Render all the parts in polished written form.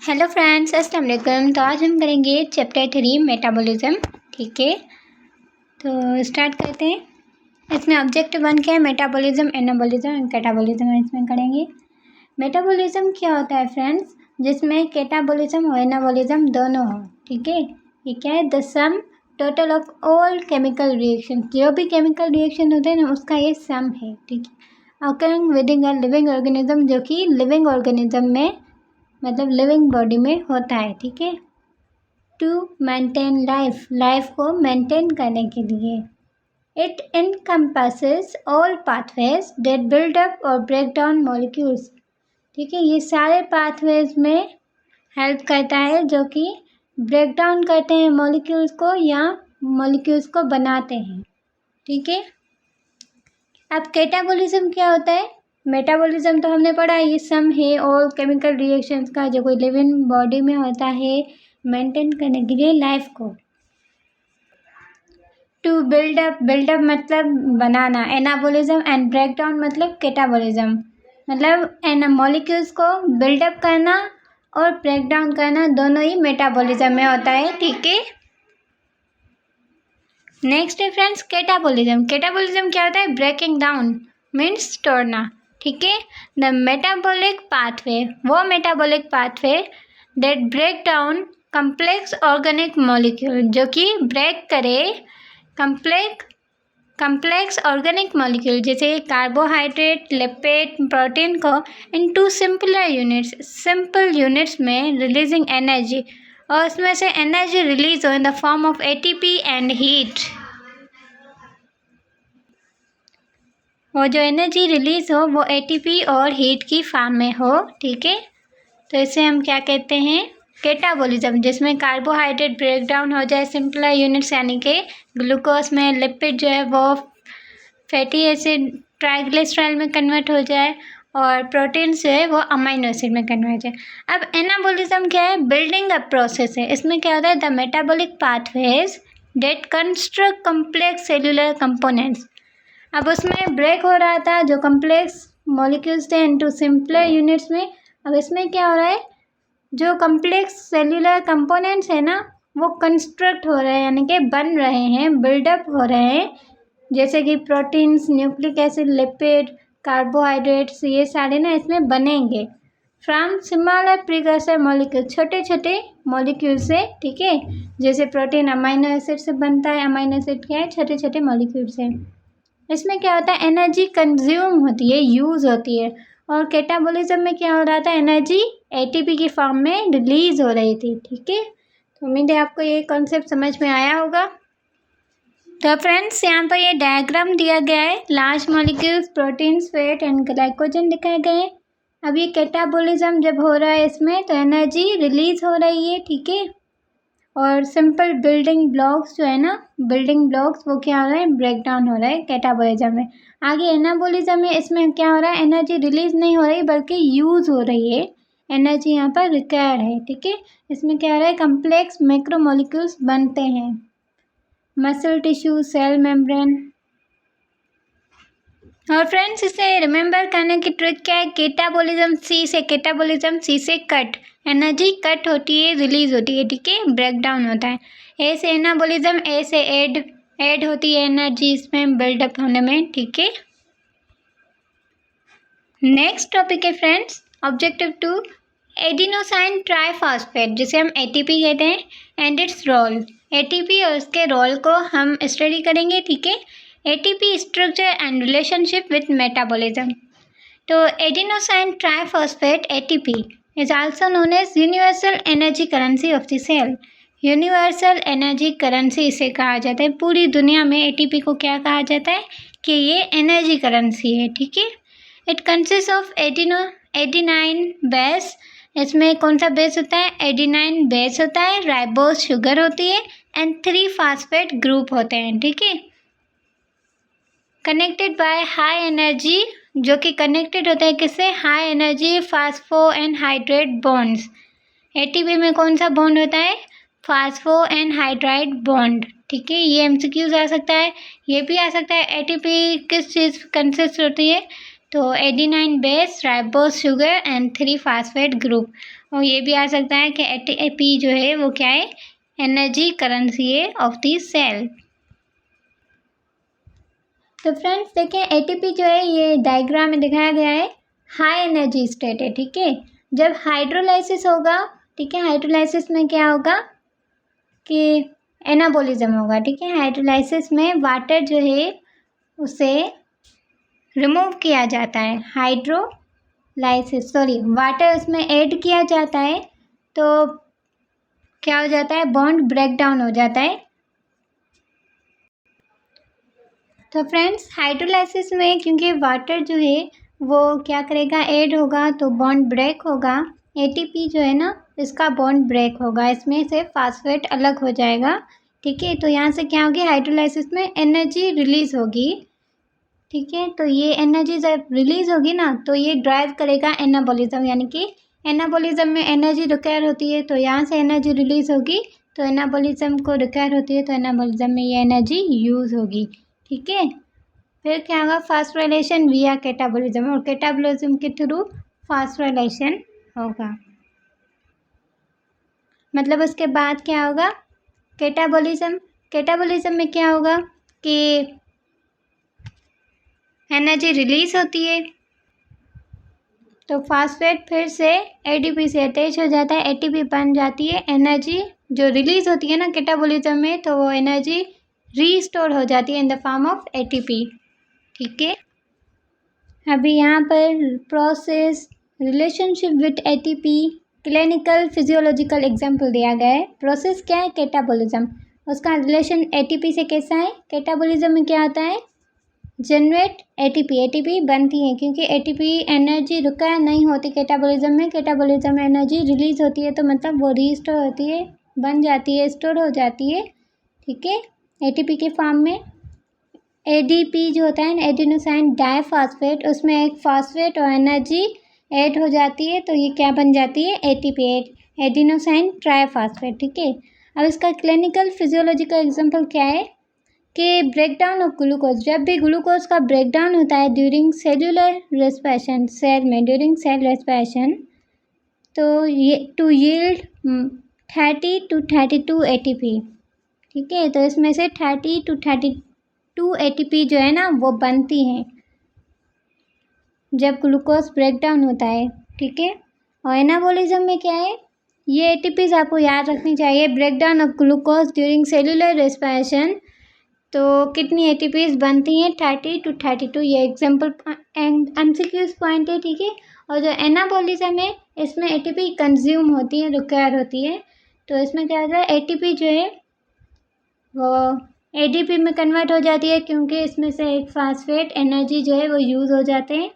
Hello friends, अस्सलाम वालेकुम। तो आज हम करेंगे चैप्टर 3 मेटाबॉलिज्म। ठीक है, तो स्टार्ट करते हैं। इसमें ऑब्जेक्टिव 1 क्या है? मेटाबॉलिज्म, एनाबॉलिज्म एंड कैटाबॉलिज्म इसमें करेंगे। मेटाबॉलिज्म क्या होता है फ्रेंड्स? जिसमें कैटाबॉलिज्म और एनाबॉलिज्म दोनों हो। ठीक है, ये क्या है? The sum total of all chemical reaction. जो भी केमिकल रिएक्शन होते हैं ना, उसका ये सम है। ठीक है, occurring within a living organism, जो कि लिविंग ऑर्गेनिज्म में मतलब लिविंग बॉडी में होता है। ठीक है, टू मेंटेन लाइफ को मेंटेन करने के लिए। It encompasses all pathways that build up और ब्रेक डाउन मॉलिक्यूल्स। ठीक है, ये सारे पाथवेज में हेल्प करता है जो कि ब्रेक डाउन करते हैं मॉलिक्यूल्स को या मॉलिक्यूल्स को बनाते हैं। ठीक है, अब कैटाबॉलिज्म क्या होता है? मेटाबॉलिज्म तो हमने पढ़ा, ये सम है ऑल केमिकल रिएक्शंस का जो कोई लिविंग बॉडी में होता है मेंटेन करने के लिए लाइफ को। टू बिल्डअप मतलब बनाना, एनाबॉलिज्म एंड ब्रेक डाउन मतलब कैटाबॉलिज्म, मतलब एन मॉलिक्यूल्स को बिल्डअप करना और ब्रेक डाउन करना दोनों ही मेटाबॉलिज्म में होता है। ठीक है, नेक्स्ट है फ्रेंड्स कैटाबॉलिज्म। कैटाबॉलिज्म क्या होता है? ब्रेकिंग डाउन मीन्स तोड़ना। ठीक है, द मेटाबॉलिक पाथवे, वो metabolic pathway that break down complex organic molecule, जो कि ब्रेक करे कम्प्लेक्स ऑर्गेनिक मॉलिक्यूल जैसे कार्बोहाइड्रेट, लिपिड, प्रोटीन को इनटू सिंपल यूनिट्स में रिलीजिंग एनर्जी, और उसमें से एनर्जी रिलीज हो in the form of ATP and heat. वो जो एनर्जी रिलीज हो वो एटीपी और हीट की फॉर्म में हो। ठीक है, तो इसे हम क्या कहते हैं? कैटाबॉलिज्म, जिसमें कार्बोहाइड्रेट ब्रेक डाउन हो जाए सिंपल यूनिट्स यानी कि ग्लूकोज में, लिपिड जो है वो फैटी एसिड ट्राइग्लिसराइड में कन्वर्ट हो जाए, और प्रोटीन जो है वो अमाइनो एसिड में कन्वर्ट हो जाए। अब एनाबॉलिज्म क्या है? बिल्डिंग अप प्रोसेस है। इसमें क्या होता है? The metabolic pathways that construct complex cellular components. अब उसमें ब्रेक हो रहा था जो कम्प्लेक्स मॉलिक्यूल्स थे इनटू सिंपलर यूनिट्स में। अब इसमें क्या हो रहा है? जो कम्प्लेक्स सेल्यूलर कंपोनेंट्स है ना, वो कंस्ट्रक्ट हो रहे हैं यानी कि बन रहे हैं, बिल्डअप हो रहे हैं, जैसे कि proteins, nucleic acid, lipid, carbohydrates, ये सारे ना इसमें बनेंगे फ्रॉम स्मॉलर प्रीकर्सर मॉलिक्यूल, छोटे छोटे मॉलिक्यूल से। ठीक है, जैसे प्रोटीन अमाइनो एसिड से बनता है, अमाइनो एसिड क्या है? छोटे छोटे मॉलिक्यूल से। इसमें क्या होता है? एनर्जी कंज्यूम होती है, यूज़ होती है। और कैटाबॉलिज्म में क्या हो रहा था? एनर्जी एटीपी की फॉर्म में रिलीज हो रही थी। ठीक है, तो उम्मीद है आपको ये कॉन्सेप्ट समझ में आया होगा। तो फ्रेंड्स, यहाँ पर ये डायग्राम दिया गया है, large molecules, proteins, fat and glycogen दिखाए गए हैं। अब ये कैटाबॉलिज्म जब हो रहा है इसमें, तो एनर्जी रिलीज हो रही है। ठीक है, और सिंपल बिल्डिंग ब्लॉक्स जो है ना, बिल्डिंग ब्लॉक्स वो क्या हो रहा है? ब्रेक डाउन हो रहा है कैटाबॉलिज्म में। आगे एनाबॉलिज्म में इसमें क्या हो रहा है? एनर्जी रिलीज नहीं हो रही बल्कि यूज़ हो रही है, एनर्जी यहाँ पर रिक्वायर्ड है। ठीक है, इसमें क्या हो रहा है? कम्प्लेक्स मैक्रोमोलिक्यूल्स बनते हैं, मसल टिश्यू, सेल मेम्ब्रेन। और फ्रेंड्स, इसे रिमेंबर करने की ट्रिक क्या है? कैटाबॉलिज्म सी से कट, एनर्जी कट होती है, रिलीज होती है। ठीक है, ब्रेक डाउन होता है। ए से एनाबॉलिज्म, ए से ऐड होती है एनर्जी इसमें बिल्डअप होने में। ठीक है, नेक्स्ट टॉपिक है फ्रेंड्स ऑब्जेक्टिव 2, एडिनोसाइन ट्राइफॉस्फेट, जिसे हम एटीपी कहते हैं, एंड इट्स रोल। एटीपी और उसके रोल को हम स्टडी करेंगे। ठीक है, ATP structure and relationship with metabolism. तो adenosine triphosphate ATP is also known as universal energy currency of the cell. Universal energy currency इसे कहा जाता है। पूरी दुनिया में एटीपी को क्या कहा जाता है? कि ये एनर्जी करेंसी है। ठीक है, it consist of adenine base. इसमें कौन सा बेस होता है? एडिनाइन बेस होता है, राइबोज शुगर होती है, एंड 3 फास्फेट ग्रुप होते हैं। ठीक है, कनेक्टेड बाय हाई एनर्जी, जो कि कनेक्टेड होता है किससे? High energy phospho and hydrate bonds. ATP में कौन सा बॉन्ड होता है? Phospho and hydride bond. ठीक है, ये एमसीक्यूज आ सकता है, ये भी आ सकता है। एटीपी किस चीज़ कंसिस्ट होती है? तो adenine base, ribose sugar and 3 phosphate group. और ये भी आ सकता है कि एटीपी जो है वो क्या है, एनर्जी करेंसी है ऑफ द सेल। तो फ्रेंड्स देखें, एटीपी जो है ये डायग्राम में दिखाया गया है, हाई एनर्जी स्टेट है, ठीक है। जब हाइड्रोलाइसिस होगा, ठीक है, हाइड्रोलाइसिस में क्या होगा कि एनाबॉलिज्म होगा, ठीक है। हाइड्रोलाइसिस में वाटर जो है उसे रिमूव किया जाता है, वाटर उसमें ऐड किया जाता है, तो क्या हो जाता है, बॉन्ड ब्रेक डाउन हो जाता है। तो फ्रेंड्स हाइड्रोलाइसिस में क्योंकि वाटर जो है वो क्या करेगा, ऐड होगा, तो बॉन्ड ब्रेक होगा। एटीपी जो है ना, इसका बॉन्ड ब्रेक होगा, इसमें से फास्फेट अलग हो जाएगा, ठीक है। तो यहाँ से क्या होगी, हाइड्रोलाइसिस में एनर्जी रिलीज होगी, ठीक है। तो ये एनर्जी जब रिलीज होगी ना, तो ये ड्राइव करेगा एनाबॉलिज्म, यानी कि एनाबॉलिज्म में एनर्जी रिक्वायर होती है, तो यहाँ से एनर्जी रिलीज होगी, तो एनाबॉलिज्म को रिक्वायर होती है, तो एनाबॉलिज्म में ये एनर्जी यूज़ होगी, ठीक है। फिर क्या होगा, फास्फोराइलेशन विया कैटाबॉलिज्म, और कैटाबॉलिज्म के थ्रू फास्फोराइलेशन होगा। मतलब उसके बाद क्या होगा, कैटाबॉलिज्म में क्या होगा कि एनर्जी रिलीज होती है, तो फास्फेट फिर से एटीपी से अटैच हो जाता है, एटीपी बन जाती है, एनर्जी जो रिलीज होती है ना कैटाबॉलिज्म में, तो वो एनर्जी रीस्टोर हो जाती है इन द फॉर्म ऑफ एटीपी, ठीक है। अभी यहाँ पर process, relationship with ATP, clinical physiological example दिया गया है। प्रोसेस क्या है, कैटाबॉलिज्म, उसका रिलेशन एटीपी से कैसा है। कैटाबॉलिज्म में क्या होता है, जनरेट एटीपी बनती है, क्योंकि एटीपी एनर्जी रिक्वायर नहीं होती कैटाबॉलिज्म में एनर्जी रिलीज होती है, तो मतलब वो रीस्टोर होती है, बन जाती है, स्टोर हो जाती है, ठीक है, एटीपी के फॉर्म में। एडीपी जो होता है, एडिनोसाइन डाइफॉस्फेट, उसमें एक फॉस्फेट और एनर्जी ऐड हो जाती है, तो ये क्या बन जाती है, एटीपी, एडिनोसाइन ट्राइफॉस्फेट, ठीक है। अब इसका क्लिनिकल फिजियोलॉजिकल एग्जांपल क्या है कि ब्रेकडाउन ऑफ ग्लूकोज, जब भी ग्लूकोज का ब्रेकडाउन होता है ड्यूरिंग सेल्यूलर रेस्पिरेशन, सेल में ड्यूरिंग सेल रेस्पिरेशन, तो ये टू यील्ड 30 to 32 एटीपी, ठीक है। तो इसमें से 30 to 32 एटीपी जो है ना वो बनती हैं जब ग्लूकोज ब्रेकडाउन होता है, ठीक है। और एनाबॉलिज्म में क्या है, ये एटीपीज आपको याद रखनी चाहिए। Breakdown of glucose during cellular respiration, तो कितनी एटीपीज बनती हैं, 30 to 32, ये एग्जाम्पल एमसीक्यूज पॉइंट है, ठीक है। और जो एनाबॉलिज्म है इसमें एटीपी कंज्यूम होती है, रिक्वायर होती है, तो इसमें क्या होता है, एटीपी जो है वो एडीपी में कन्वर्ट हो जाती है, क्योंकि इसमें से एक फास्फेट एनर्जी जो है वो यूज़ हो जाते हैं,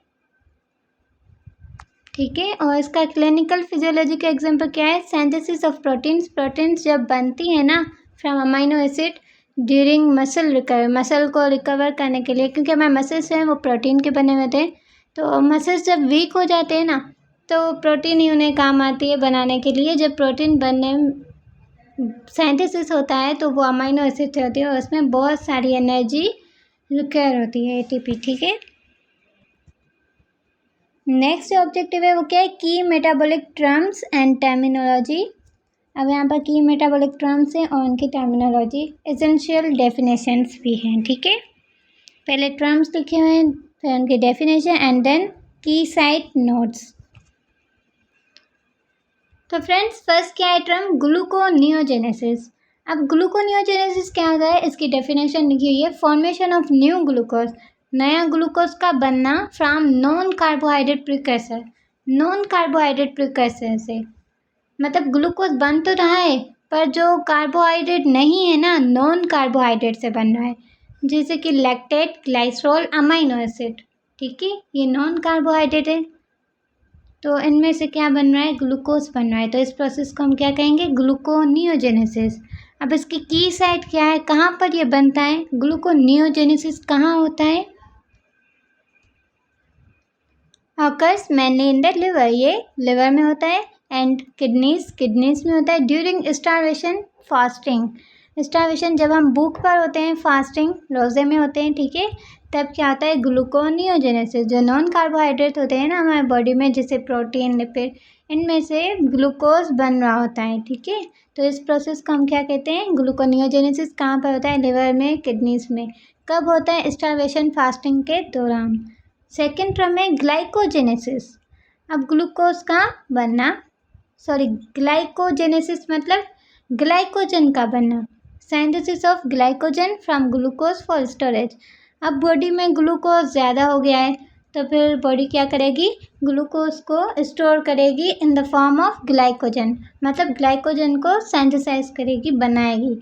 ठीक है। और इसका क्लिनिकल फिजियोलॉजी का एग्जांपल क्या है, सिंथेसिस ऑफ प्रोटीन्स जब बनती है ना from amino acid during muscle recover, muscle को रिकवर करने के लिए, क्योंकि हमारे मसल्स हैं वो प्रोटीन के बने हुए थे, तो मसल्स जब वीक हो जाते हैं ना, तो प्रोटीन ही उन्हें काम आती है बनाने के लिए। जब प्रोटीन बनने सिंथेसिस होता है तो वो अमाइनो एसिड से होती है, और उसमें बहुत सारी एनर्जी रिक्वायर होती है, एटीपी, ठीक है। नेक्स्ट ऑब्जेक्टिव है वो क्या है, की मेटाबॉलिक टर्म्स एंड टर्मिनोलॉजी। अब यहाँ पर की मेटाबॉलिक टर्म्स हैं और उनकी टर्मिनोलॉजी, एसेंशियल डेफिनेशंस भी हैं, ठीक है। पहले टर्म्स लिखे हुए हैं, फिर उनकी डेफिनेशन एंड देन की साइड नोट्स। तो फ्रेंड्स फर्स्ट क्या है टर्म, ग्लूकोनियोजेनेसिस। अब ग्लूकोनियोजेनेसिस क्या होता है, इसकी डेफिनेशन लिखी हुई है, फॉर्मेशन ऑफ न्यू ग्लूकोज, नया ग्लूकोज का बनना from non carbohydrate precursor, non carbohydrate precursor से, मतलब ग्लूकोज बन तो रहा है पर जो कार्बोहाइड्रेट नहीं है ना, नॉन कार्बोहाइड्रेट से बन रहा है, जैसे कि लैक्टेट, ग्लाइसरॉल, अमाइनो एसिड, ठीक है, ये नॉन कार्बोहाइड्रेट है, तो इनमें से क्या बन रहा है, ग्लूकोज बन रहा है, तो इस प्रोसेस को हम क्या कहेंगे, ग्लूकोनियोजेनेसिस। अब इसकी की साइट क्या है, कहाँ पर ये बनता है, ग्लूकोनियोजेनेसिस कहाँ होता है, occurs mainly in the liver, ये लिवर में होता है, एंड किडनीज में होता है, ड्यूरिंग स्टारवेशन, फास्टिंग, स्टारवेशन जब हम भूख पर होते हैं, फास्टिंग रोज़े में होते हैं, ठीक है, स्टेप क्या होता है, ग्लूकोनियोजेनेसिस। जो नॉन कार्बोहाइड्रेट होते हैं ना हमारे बॉडी में, जैसे प्रोटीन, लिपिड, इनमें से ग्लूकोज बन रहा होता है, ठीक है। तो इस प्रोसेस को हम क्या कहते हैं, ग्लूकोनियोजेनेसिस। कहाँ पर होता है, लिवर में, किडनीज में। कब होता है, स्टार्वेशन फास्टिंग के दौरान। सेकेंड टर्म है ग्लाइकोजेनेसिस। अब ग्लूकोज का बनना, ग्लाइकोजेनेसिस मतलब ग्लाइकोजन का बनना, synthesis of glycogen from glucose for storage. अब बॉडी में ग्लूकोज ज़्यादा हो गया है तो फिर बॉडी क्या करेगी, ग्लूकोज को स्टोर करेगी इन द फॉर्म ऑफ ग्लाइकोजन, मतलब ग्लाइकोजन को सिंथेसाइज करेगी, बनाएगी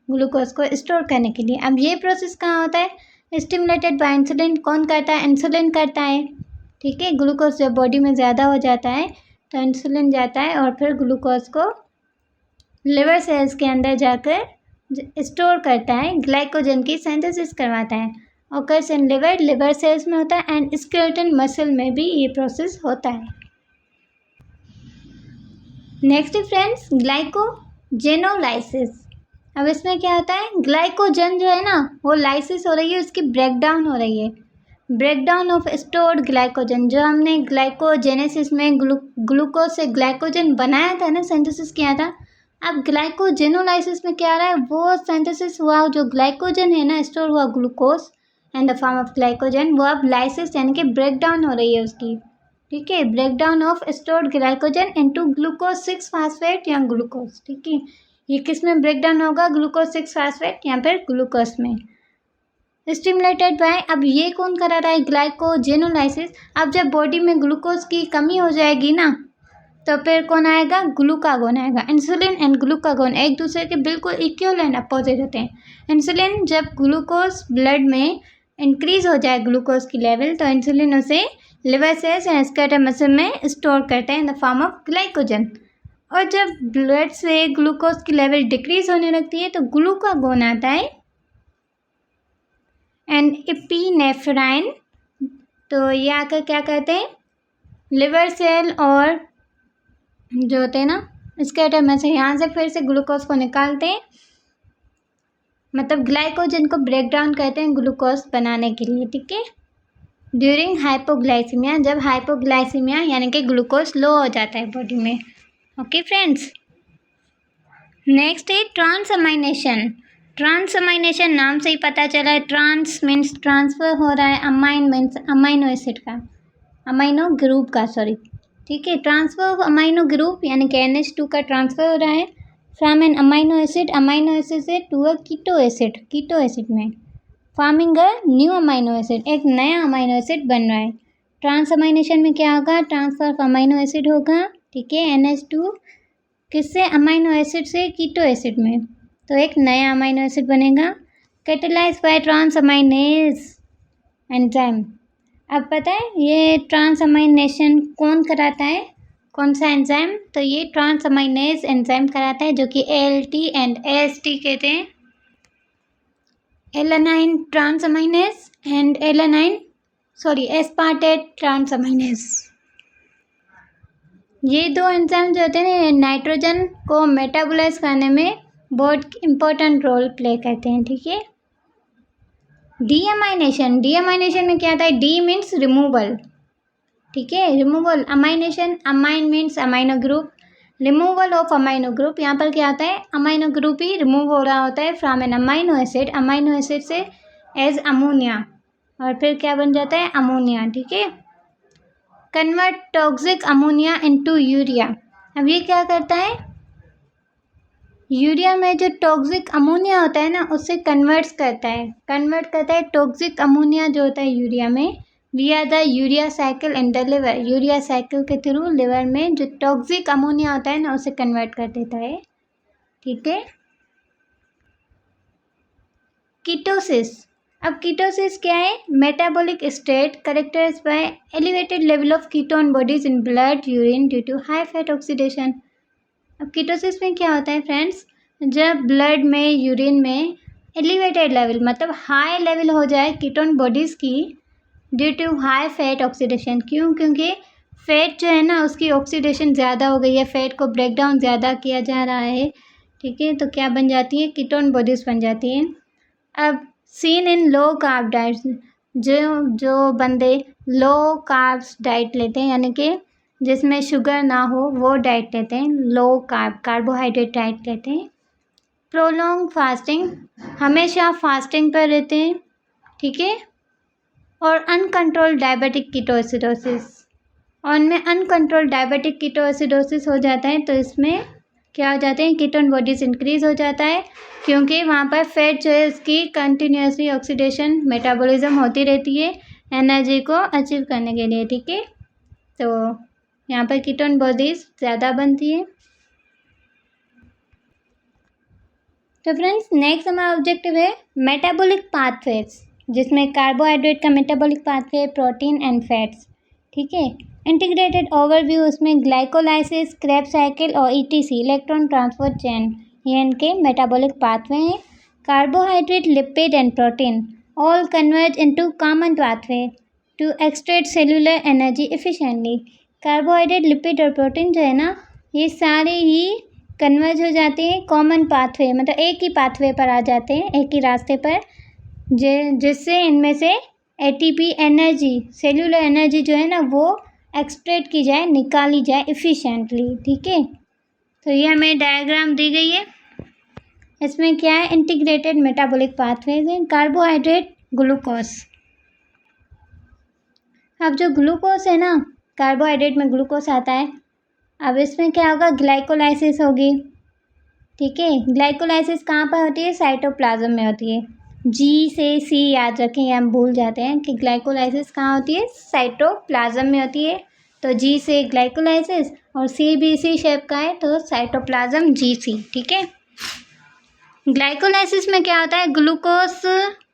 ग्लूकोज को स्टोर करने के लिए। अब ये प्रोसेस कहाँ होता है, स्टिमुलेटेड बाय इंसुलिन। कौन करता है, इंसुलिन करता है, ठीक है। ग्लूकोज जब बॉडी में ज़्यादा हो जाता है तो इंसुलिन जाता है और फिर ग्लूकोज को लिवर सेल्स के अंदर जाकर स्टोर करता है, ग्लाइकोजन की सिंथेसिस करवाता है। ऑकर्स इन लिवर सेल्स में होता है एंड स्केलेटल मसल में भी ये प्रोसेस होता है। Next friends, glycogenolysis. अब इसमें क्या होता है, ग्लाइकोजन जो है ना वो लाइसिस हो रही है, उसकी ब्रेकडाउन हो रही है। Breakdown of stored glycogen. जो हमने ग्लाइकोजेनेसिस में ग्लूकोज से ग्लाइकोजन बनाया था ना, सिंथेसिस किया था, अब ग्लाइकोजेनोलाइसिस में क्या आ रहा है, वो सिंथेसिस हुआ जो ग्लाइकोजन है ना, स्टोर हुआ glucose and the form of glycogen, वो अब लाइसिस यानी कि ब्रेकडाउन हो रही है उसकी, ठीक है। Breakdown of stored glycogen into glucose 6 phosphate या ग्लूकोज, ठीक है। ये किस में ब्रेकडाउन होगा, ग्लूकोज 6 फास्फेट या फिर ग्लूकोज में। स्टिमुलेटेड बाय, अब ये कौन करा रहा है, ग्लाइकोजेनोलाइसिस। अब जब बॉडी में ग्लूकोज की कमी हो जाएगी ना तो फिर कौन आएगा, ग्लूकागोन आएगा। इंसुलिन एंड ग्लूकागोन एक दूसरे के बिल्कुल इक्वल एंड अपोजिट होते हैं। इंसुलिन जब ग्लूकोज ब्लड में इंक्रीज हो जाए ग्लूकोज की लेवल, तो इंसुलिन उसे liver cells and skeletal muscle में स्टोर करते हैं इन द फॉर्म ऑफ ग्लाइकोजन। और जब ब्लड से ग्लूकोज की लेवल डिक्रीज होने लगती है तो ग्लूकागोन आता है एंड एपिनेफ्राइन। तो ये आकर क्या करते हैं, लिवर सेल और जो होते हैं ना स्केलेटल में से, यहाँ से फिर से ग्लूकोज को निकालते हैं, मतलब ग्लाइकोजन को ब्रेक डाउन करते हैं ग्लूकोज बनाने के लिए, ठीक है। ड्यूरिंग हाइपोग्लाइसीमिया, जब हाइपोग्लाइसीमिया यानी कि ग्लूकोज लो हो जाता है बॉडी में। ओके फ्रेंड्स, नेक्स्ट है ट्रांसअमाइनेशन। ट्रांसअमाइनेशन नाम से ही पता चला है, ट्रांस मीन्स ट्रांसफ़र हो रहा है, अमाइन मीन्स अमाइनो एसिड का, अमाइनो ग्रुप का, सॉरी, ठीक है। ट्रांसफर ऑफ अमाइनो ग्रुप यानी कि NH2 का ट्रांसफ़र हो रहा है फ्रॉम एन अमाइनो एसिड से टू अ कीटो एसिड में, forming a new amino acid, एक नया अमाइनो एसिड बन रहा है। ट्रांसअमाइनेशन में क्या होगा, ट्रांसफर ऑफ अमाइनो एसिड होगा, ठीक है। NH2 किससे, अमाइनो एसिड से कीटो एसिड में, तो एक नया अमाइनो एसिड बनेगा। Catalyse by transaminase enzyme. अब पता है ये ट्रांसअमाइनेशन कौन कराता है, कौन सा एंजाइम, तो ये ट्रांसअमाइनेज एंजाइम कराता है, जो कि ALT एंड AST कहते हैं, एलानाइन ट्रांसअमाइनेज एंड एस्पार्टेट ट्रांसअमाइनेज। ये दो एंजाइम जो होते हैं नाइट्रोजन को मेटाबोलाइज करने में बहुत इंपॉर्टेंट रोल प्ले करते हैं, ठीक है। डीअमाइनेशन में क्या आता है, डी मीन्स रिमूवल, ठीक है, removal. Amination, amine means amino group, removal of amino group. यहाँ पर क्या होता है, अमाइनो ग्रुप ही रिमूव हो रहा होता है फ्रॉम एन अमाइनो एसिड से एज अमोनिया, और फिर क्या बन जाता है, अमोनिया, ठीक है। Convert toxic ammonia into urea. अब ये क्या करता है, यूरिया में जो टॉक्सिक अमोनिया होता है ना उससे कन्वर्ट करता है टॉक्सिक अमोनिया जो होता है यूरिया में, विया the urea cycle in the liver. Urea cycle के थ्रू लिवर में जो टॉक्सिक अमोनिया होता है ना उसे कन्वर्ट कर देता है, ठीक है। कीटोसिस। अब कीटोसिस क्या है, metabolic state characterized by elevated level of ketone bodies in blood urine due to high fat oxidation. अब कीटोसिस में क्या होता है फ्रेंड्स, जब ब्लड में, यूरिन में एलिवेटेड लेवल मतलब हाई लेवल हो जाए कीटोन बॉडीज़ की due to high fat oxidation. क्यों, क्योंकि फैट जो है ना उसकी ऑक्सीडेशन ज़्यादा हो गई है, फैट को ब्रेक डाउन ज़्यादा किया जा रहा है, ठीक है। तो क्या बन जाती है, कीटोन बॉडीज़ बन जाती हैं। अब seen in low carb diets, जो जो बंदे लो कार्ब्स डाइट लेते हैं, यानी कि जिसमें शुगर ना हो, वो डाइट लेते हैं, लो कार्बोहाइड्रेट डाइट लेते हैं। प्रोलॉन्ग फास्टिंग, हमेशा फास्टिंग पर रहते हैं, ठीक है। और अनकंट्रोल्ड डायबिटिक कीटोएसिडोसिस, और इनमें अनकंट्रोल्ड डायबिटिक कीटोएसिडोसिस हो जाता है तो इसमें क्या हो जाते हैं, कीटोन बॉडीज इंक्रीज हो जाता है, क्योंकि वहाँ पर फैट जो है उसकी कंटिन्यूसली ऑक्सीडेशन मेटाबॉलिज्म होती रहती है एनर्जी को अचीव करने के लिए, ठीक है। तो यहाँ पर कीटोन बॉडीज ज़्यादा बनती है। तो फ्रेंड्स नेक्स्ट हमारा ऑब्जेक्टिव है मेटाबॉलिक पाथवेज, जिसमें कार्बोहाइड्रेट का metabolic pathway, protein and fats, ठीक है। इंटीग्रेटेड ओवरव्यू, उसमें ग्लाइकोलाइसिस, क्रेब्स साइकिल और ईटीसी, इलेक्ट्रॉन ट्रांसपोर्ट चेन, ये इनके मेटाबॉलिक पाथवे हैं। Carbohydrate, lipid and protein all converge into common pathway to extract cellular energy efficiently. Carbohydrate, lipid और protein जो है ना, ये सारे ही कन्वर्ज हो जाते हैं कॉमन पाथवे, मतलब एक ही पाथवे पर आ जाते हैं, एक ही रास्ते पर, जिससे इनमें से एटीपी एनर्जी, सेलुलर एनर्जी जो है ना, वो एक्सट्रैक्ट की जाए, निकाली जाए एफिशिएंटली, ठीक है। तो ये हमें डायग्राम दी गई है, इसमें क्या है, इंटीग्रेटेड मेटाबॉलिक पाथवेज हैं। कार्बोहाइड्रेट, ग्लूकोज, अब जो ग्लूकोज है ना, कार्बोहाइड्रेट में ग्लूकोज आता है, अब इसमें क्या होगा, ग्लाइकोलाइसिस होगी, ठीक है। ग्लाइकोलाइसिस कहाँ पर होती है, साइटोप्लाज्म में होती है। जी से सी याद रखें, हम भूल जाते हैं कि ग्लाइकोलाइसिस कहाँ होती है, साइटोप्लाज्म में होती है। तो जी से ग्लाइकोलाइसिस, और सी भी इसी शेप का है तो साइटोप्लाज्म जी सी, ठीक है। ग्लाइकोलाइसिस में क्या होता है, ग्लूकोज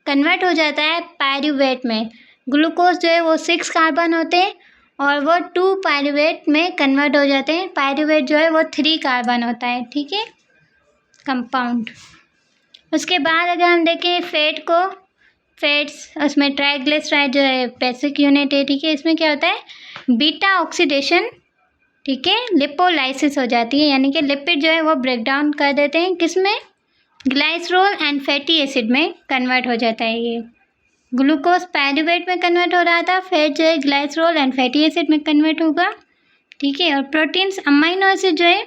कन्वर्ट हो जाता है पायरूवेट में। ग्लूकोज जो है वो 6 कार्बन होते हैं और वो 2 पायरूवेट में कन्वर्ट हो जाते हैं। पायरूवेट जो है वो 3 कार्बन होता है, ठीक है, कंपाउंड। उसके बाद अगर हम देखें फैट को, फैट्स, उसमें ट्राइग्लिसराइड जो है बेसिक यूनिट है, ठीक है। इसमें क्या होता है, बीटा ऑक्सीडेशन, ठीक है, लिपोलाइसिस हो जाती है, यानी कि लिपिड जो है वो ब्रेक डाउन कर देते हैं, किसमें, ग्लाइसरोल एंड फैटी एसिड में कन्वर्ट हो जाता है। ये ग्लूकोज पायरूवेट में कन्वर्ट हो रहा था, फैट जो है ग्लाइसरोल एंड फैटी एसिड में कन्वर्ट होगा, ठीक है। और प्रोटीन्स, अमाइनो एसिड जो है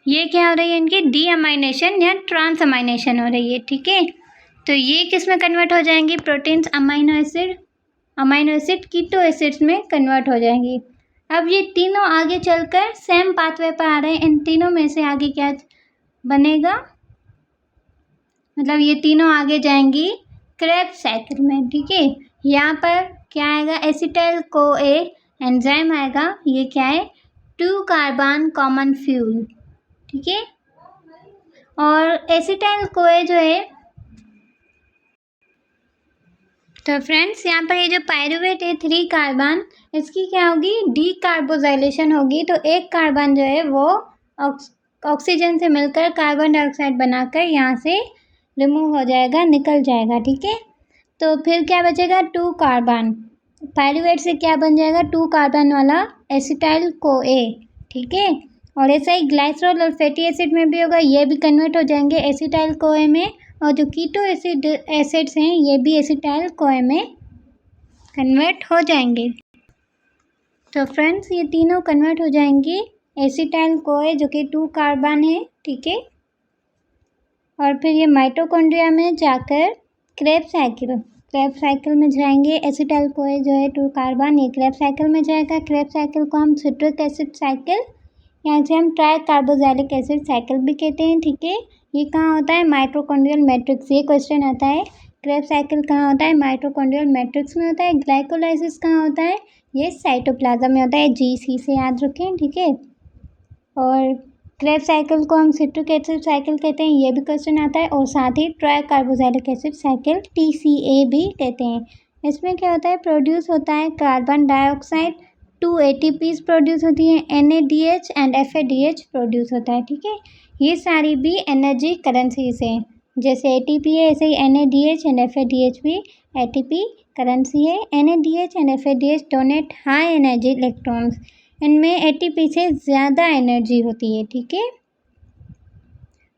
ये क्या हो रही है, इनकी डी अमाइनेशन या ट्रांस अमाइनेशन हो रही है, ठीक है। तो ये किस में कन्वर्ट हो जाएंगी, प्रोटीन्स, अमाइनो एसिड कीटो एसिड्स में कन्वर्ट हो जाएंगी। अब ये तीनों आगे चलकर सेम पाथवे पर आ रहे हैं, इन तीनों में से आगे क्या बनेगा, मतलब ये तीनों आगे जाएंगी क्रेब्स साइकिल में, ठीक है। यहाँ पर क्या आएगा, एसिटाइल कोए एंजाइम आएगा, ये क्या है, 2 कार्बन कॉमन फ्यूल, ठीक है। और एसिटाइल कोए जो है, तो फ्रेंड्स यहाँ पर ये जो पायरूवेट है 3 कार्बन, इसकी क्या होगी, डी कार्बोजाइलेशन होगी, तो एक कार्बन जो है वो ऑक्सीजन से मिलकर कार्बन डाइऑक्साइड बनाकर यहाँ से रिमूव हो जाएगा, निकल जाएगा, ठीक है। तो फिर क्या बचेगा, 2 कार्बन, पायरूवेट से क्या बन जाएगा, 2 कार्बन वाला एसिटाइल कोए, ठीक है। और ऐसा ही ग्लाइसरोल और फैटी एसिड में भी होगा, ये भी कन्वर्ट हो जाएंगे एसिटाइल कोए में, और जो कीटो एसिड्स हैं ये भी एसिटाइल कोए में कन्वर्ट हो जाएंगे। तो फ्रेंड्स ये तीनों कन्वर्ट हो जाएंगे एसिटाइल कोए जो कि 2 कार्बन है, ठीक है। और फिर ये माइटोकॉन्ड्रिया में जाकर क्रेब्स साइकिल में जाएंगे। एसिटाइल कोए जो है 2 कार्बन, ये क्रेब्स साइकिल में जाएगा। क्रेब्स साइकिल को हम सिट्रिक एसिड साइकिल या इसे हम ट्राई कार्बोक्सिलिक एसिड साइकिल भी कहते हैं, ठीक है। ये कहाँ होता है, माइटोकॉन्ड्रियल मैट्रिक्स, ये क्वेश्चन आता है। क्रेब्स साइकिल कहाँ होता है, माइटोकॉन्ड्रियल मैट्रिक्स में होता है। ग्लाइकोलाइसिस कहाँ होता है, ये साइटोप्लाज्म में होता है, GC से याद रखें, ठीक है। और क्रेब्स साइकिल को हम सिट्रिक एसिड साइकिल कहते हैं, ये भी क्वेश्चन आता है। और साथ ही tri carboxylic acid cycle TCA भी कहते हैं। इसमें क्या होता है, प्रोड्यूस होता है कार्बन डाइऑक्साइड, 2 ATPs प्रोड्यूस होती हैं, NADH एंड FADH प्रोड्यूस होता है, ठीक है। ये सारी भी एनर्जी करेंसीज हैं, जैसे ATP है ऐसे ही NADH एंड FADH भी ATP करेंसी है। NADH and FADH donate high energy electrons, इनमें ATP से ज़्यादा एनर्जी होती है, ठीक है।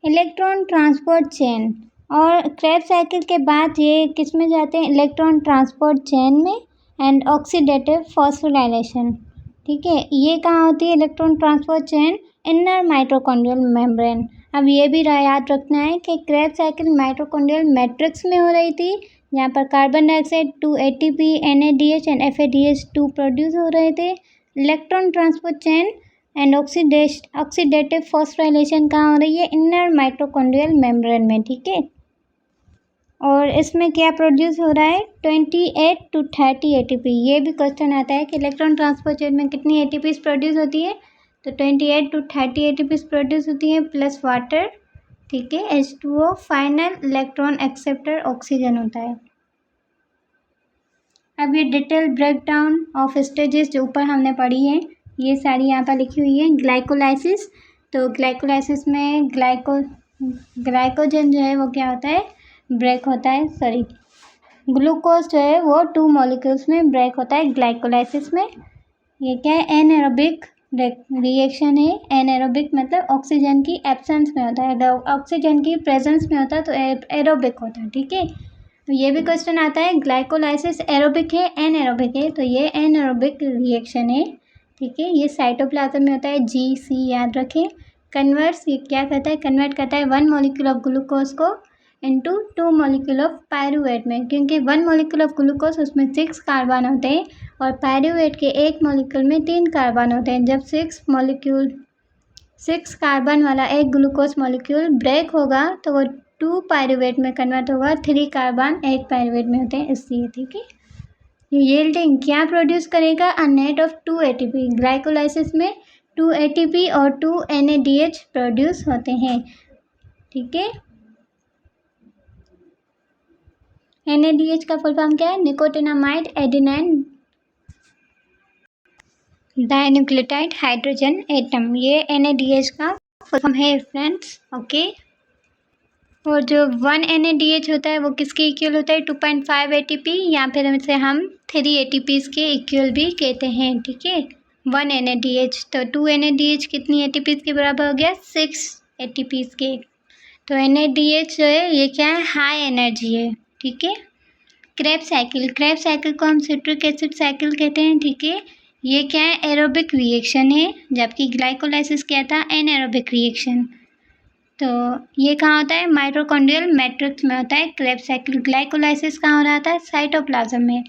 इलेक्ट्रॉन ट्रांसपोर्ट चेन, और क्रेब्स साइकिल के बाद ये किस में जाते हैं, इलेक्ट्रॉन ट्रांसपोर्ट चेन में एंड ऑक्सीडेटिव फॉस्फोराइलेशन। ठीक है, ये कहाँ होती है electron transport chain, inner mitochondrial membrane. अब ये भी याद रखना है कि क्रेब्स साइकिल माइटोकॉन्ड्रियल मैट्रिक्स में हो रही थी, यहाँ पर carbon dioxide 2 ATP NADH and FADH2 produce हो रहे थे। Electron transport chain and oxidative phosphorylation कहाँ हो रही है, इनर माइटोकॉन्ड्रियल मेम्ब्रेन में। ठीक है, और इसमें क्या प्रोड्यूस हो रहा है, 28 to 30 ATP। ये भी क्वेश्चन आता है कि इलेक्ट्रॉन ट्रांसपोर्ट चेन में कितनी ATPs प्रोड्यूस होती है, तो 28 to 30 ATPs प्रोड्यूस होती है प्लस वाटर। ठीक है, H2O final electron acceptor oxygen होता है। अब ये डिटेल ब्रेकडाउन ऑफ स्टेजेस जो ऊपर हमने पढ़ी है ये सारी यहाँ पर लिखी हुई है। ग्लाइकोलाइसिस, तो ग्लाइकोलाइसिस में ग्लाइकोजन जो है वो क्या होता है, ब्रेक होता है, सॉरी ग्लूकोज जो है वो 2 मॉलिक्यूल्स में ब्रेक होता है ग्लाइकोलाइसिस में। ये क्या है, एनएरोबिक रिएक्शन है। एनएरोबिक मतलब ऑक्सीजन की एब्सेंस में होता है, ऑक्सीजन की प्रेजेंस में होता है तो एरोबिक होता है। ठीक है, तो ये भी क्वेश्चन आता है, ग्लाइकोलाइसिस एरोबिक है एनएरोबिक है, तो ये एनएरोबिक रिएक्शन है। ठीक है, ये साइटोप्लाज्म में होता है, GC याद रखें। कन्वर्स, ये क्या करता है, कन्वर्ट करता है 1 मॉलिक्यूल ऑफ ग्लूकोज को इंटू 2 मॉलिक्यूल ऑफ पायरूवेट में, क्योंकि 1 मॉलिक्यूल ऑफ ग्लूकोज उसमें 6 कार्बन होते हैं और पायरूवेट के 1 मॉलिक्यूल में 3 कार्बन होते हैं। जब 6 कार्बन वाला एक ग्लूकोज मॉलिक्यूल ब्रेक होगा तो वो 2 पायरूवेट में कन्वर्ट होगा, 3 कार्बन 1 पायरूवेट में होते हैं इसलिए। ठीक है, यील्डिंग क्या प्रोड्यूस करेगा, अ नेट ऑफ 2 ATP। ग्लाइकोलाइसिस में 2 ATP और 2 NADH प्रोड्यूस होते हैं। ठीक है, NADH का फुल फॉर्म क्या है, nicotinamide adenine dinucleotide hydrogen atom, ये NADH का फुल फॉर्म है फ्रेंड्स। ओके, और जो 1 NADH होता है वो किसके इक्वल होता है, 2.5 ATP, या फिर इसे हम 3 ATPs के इक्वल भी कहते हैं। ठीक है, 1 NADH, तो 2 NADH कितनी ATPs के बराबर हो गया, 6 ATPs के। तो NADH जो है ये क्या है, हाई एनर्जी है। ठीक है, क्रेब्स साइकिल को हम सिट्रिक एसिड साइकिल कहते हैं। ठीक है, ये क्या है, एरोबिक रिएक्शन है, जबकि ग्लाइकोलाइसिस क्या था, एनएरोबिक रिएक्शन। तो ये कहाँ होता है, माइटोकॉन्ड्रियल मैट्रिक्स में होता है क्रेब्स साइकिल। ग्लाइकोलाइसिस कहाँ हो रहा था, साइटोप्लाज्म में।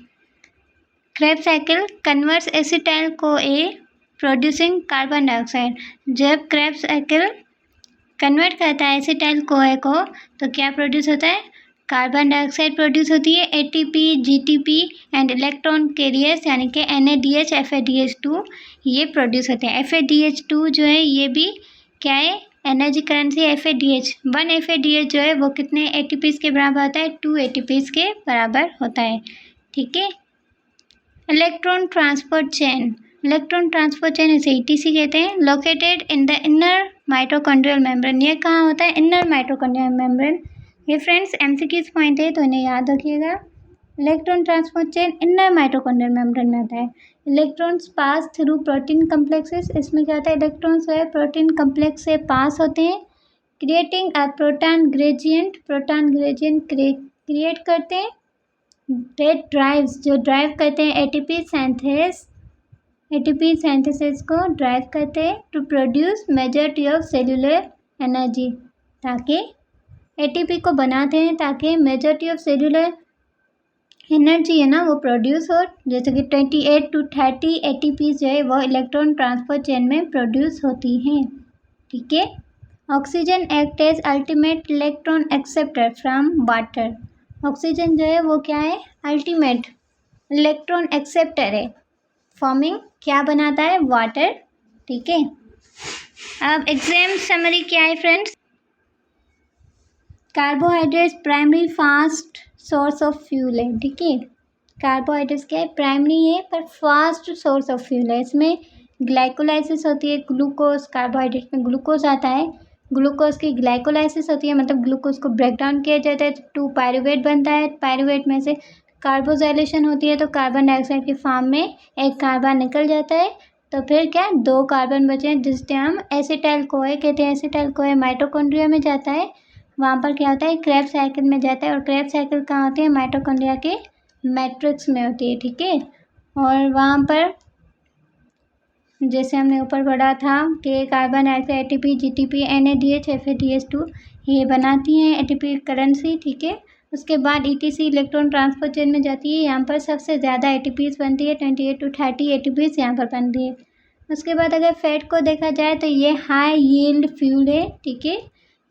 Krebs cycle converts acetyl CoA producing carbon dioxide. जब क्रेब्स साइकिल कन्वर्ट करता है एसिटाइल CoA को तो क्या प्रोड्यूस होता है, कार्बन डाइऑक्साइड प्रोड्यूस होती है, ATP GTP and electron carriers यानी कि NADH FADH2 ये प्रोड्यूस होते हैं। FADH2 जो है ये भी क्या है, एनर्जी करेंसी। FADH 1 FADH जो है वो कितने ATPs के बराबर होता है, 2 ATPs के बराबर होता है। ठीक है, इलेक्ट्रॉन ट्रांसपोर्ट चेन इसे ETC कहते हैं। Located in the inner mitochondrial membrane, ये कहाँ होता है, इनर माइटोकॉन्ड्रियल मेम्ब्रेन। ये फ्रेंड्स MCQs पॉइंट है तो इन्हें याद रखिएगा। Electron transport chain inner mitochondrial membrane में आता है। Electrons pass through protein complexes, इसमें क्या होता है, इलेक्ट्रॉन्स जो है प्रोटीन कम्प्लेक्स से पास होते हैं, creating a proton gradient create करते हैं। डेट ड्राइव्स, जो ड्राइव करते हैं ATP सिंथेसिस को ड्राइव करते हैं to produce majority of cellular energy, ताकि ATP को बनाते हैं ताकि मेजॉरिटी ऑफ सेल्यूलर एनर्जी है ना वो प्रोड्यूस हो। जैसे कि 28 to 30 ATP जो है वो इलेक्ट्रॉन ट्रांसपोर्ट चेन में प्रोड्यूस होती हैं। ठीक है, oxygen act as ultimate electron acceptor from water. Oxygen जो है वो क्या है, अल्टीमेट इलेक्ट्रॉन एक्सेप्टर है, फॉर्मिंग क्या बनाता है, वाटर। ठीक है, अब एग्जाम समरी क्या है friends, carbohydrates primary fast source of fuel है। ठीक है, कार्बोहाइड्रेट्स क्या है, प्राइमरी है पर फास्ट सोर्स ऑफ फ्यूल है। इसमें ग्लाइकोलाइसिस होती है, ग्लूकोज, कार्बोहाइड्रेट में ग्लूकोज आता है, ग्लूकोज की ग्लाइकोलाइसिस होती है, मतलब ग्लूकोज को ब्रेक डाउन किया जाता है तो 2 पायरूवेट बनता है, पायरूवेट में से कार्बोजाइलेशन होती है तो कार्बन डाइऑक्साइड के फॉर्म में एक कार्बन निकल जाता है, तो फिर क्या 2 कार्बन बचे हैं जिससे हम एसिटाइल CoA कहते हैं। एसिटाइल CoA माइटोकॉन्ड्रिया में जाता है वहाँ पर क्या होता है, क्रेब्स साइकिल में जाता है। और क्रेब्स साइकिल कहाँ होती है, माइटोकॉन्ड्रिया के मैट्रिक्स में होती है, ठीक है। और वहाँ पर जैसे हमने ऊपर पढ़ा था कि carbon dioxide ATP, GTP, NADH, FADH2 ये बनाती हैं एटीपी करेंसी, ठीक है। उसके बाद ETC इलेक्ट्रॉन ट्रांसफर चेन में जाती है। यहाँ पर सबसे ज़्यादा ATPs बनती है, 28 to 30 ATPs यहाँ पर बनती है। उसके बाद अगर फैट को देखा जाए तो ये हाई यील्ड फ्यूल है, ठीक है।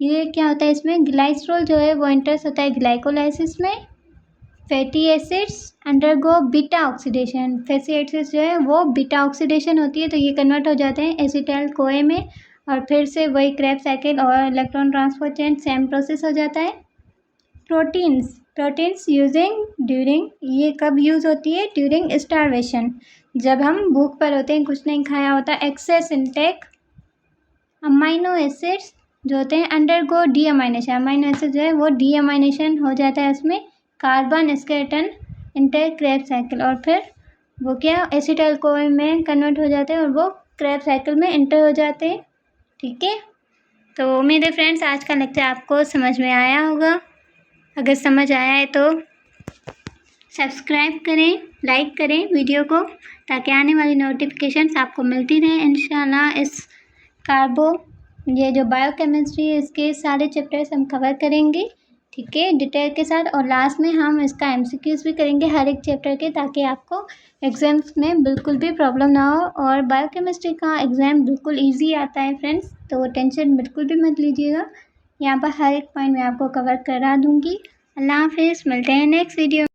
ये क्या होता है, इसमें ग्लाइसरॉल जो है वो इंटर्स होता है ग्लाइकोलाइसिस में। Fatty acids undergo beta oxidation, fatty acids जो है वो बीटा ऑक्सीडेशन होती है, तो ये कन्वर्ट हो जाते हैं एसिटाइल कोए में, और फिर से वही क्रेब्स साइकिल और electron transfer chain same process हो जाता है। प्रोटीन्स यूजिंग ड्यूरिंग, ये कब यूज़ होती है, ड्यूरिंग स्टारवेशन, जब हम भूख पर होते हैं, कुछ नहीं खाया होता। एक्सेस इनटेक अमाइनो एसिड्स जो होते हैं अंडरगो डीअमाइनेशन, अमाइनो एसिड जो है वो डीअमाइनेशन हो जाता है उसमें carbon skeleton inter Krebs cycle, और फिर वो क्या एसिटाइल कोए में कन्वर्ट हो जाते हैं और वो क्रेब्स साइकिल में इंटर हो जाते हैं, ठीक है। तो उम्मीद है फ्रेंड्स आज का लेक्चर आपको समझ में आया होगा। अगर समझ आया है तो सब्सक्राइब करें, लाइक करें वीडियो को, ताकि आने वाली नोटिफिकेशंस आपको मिलती रहें इंशाल्लाह। इस कार्बो ये जो बायोकेमिस्ट्री है इसके सारे चैप्टर्स हम कवर करेंगे, ठीक है, डिटेल के साथ। और लास्ट में हम इसका MCQs भी करेंगे हर एक चैप्टर के, ताकि आपको एग्ज़ाम्स में बिल्कुल भी प्रॉब्लम ना हो। और बायोकेमिस्ट्री का एग्ज़ाम बिल्कुल ईजी आता है फ्रेंड्स, तो टेंशन बिल्कुल भी मत लीजिएगा। यहाँ पर हर एक पॉइंट मैं आपको कवर करा दूँगी। अल्लाह हाफिज़, मिलते हैं नेक्स्ट वीडियो।